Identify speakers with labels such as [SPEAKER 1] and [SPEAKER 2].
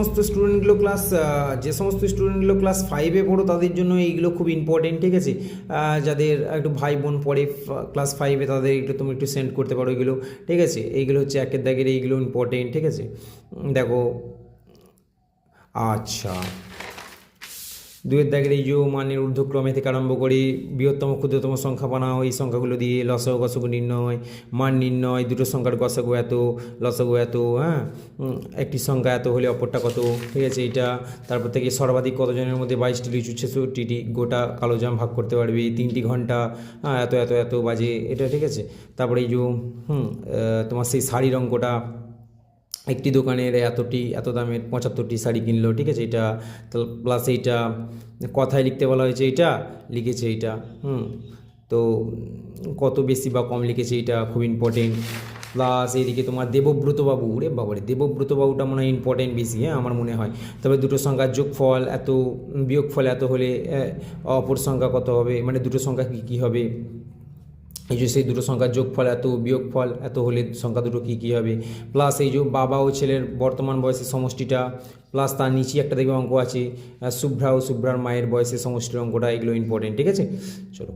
[SPEAKER 1] সমস্ত স্টুডেন্টগুলো যে সমস্ত স্টুডেন্টগুলো ক্লাস 5-এ পড়ো তাদের জন্য এইগুলো খুব ইম্পর্টেন্ট, ঠিক আছে। যাদের একটু ভাই বোন পড়ে ক্লাস 5-এ তাদের তুমি একটু সেন্ড করতে পারো এগুলো, ঠিক আছে। এইগুলো হচ্ছে একের দাগের, এইগুলো ইম্পর্টেন্ট, ঠিক আছে। দেখো, আচ্ছা, 2-এর দাগের এই যে মানের ঊর্ধ্বক্রমে থেকে আরম্ভ করে বৃহত্তম ক্ষুদ্রতম সংখ্যা বানাও, এই সংখ্যাগুলো দিয়ে লসাগু গসাগু নির্ণয়, মান নির্ণয়, দুটো সংখ্যার গসাগু এত, লসাগু এত, হ্যাঁ, একটি সংখ্যা এত হলে অপরটা কত, ঠিক আছে। এইটা তারপর থেকে সর্বাধিক কতজনের মধ্যে 22টি লিচু 66টি গোটা কালো জাম ভাগ করতে পারবে, 3টি ঘন্টা এত এত এত বাজে, এটা ঠিক আছে। তারপরে এই যে তোমার সেই শাড়ির অঙ্কটা, একটি দোকানের এত দামের 75টি শাড়ি কিনলো, ঠিক আছে। এটা প্লাস এইটা কথায় লিখতে বলা হয়েছে, এইটা লিখেছে এইটা, তো কত বেশি বা কম লিখেছে এটা খুব ইম্পর্টেন্ট। প্লাস এইদিকে তোমার দেবব্রতবাবু, রে বাবারে, দেবব্রতবাবুটা মনে হয় ইম্পর্টেন্ট বেশি, হ্যাঁ আমার মনে হয়। তবে দুটো সংখ্যার যোগফল এত, বিয়োগফল এত হলে অপর সংখ্যা কত হবে, মানে দুটো সংখ্যা কী কী হবে, এই যে সেই দুটো সংখ্যার যোগফল এত, বিয়োগফল এত হলে সংখ্যা দুটো কী কী হবে। প্লাস এই যে বাবা ও ছেলের বর্তমান বয়সের সমষ্টিটা, প্লাস তার নিচে একটা দেখবে অঙ্ক আছে শুভ্রা ও শুভ্রার মায়ের বয়সের সমষ্টির অঙ্কটা, এগুলো ইম্পর্টেন্ট, ঠিক আছে। চলো।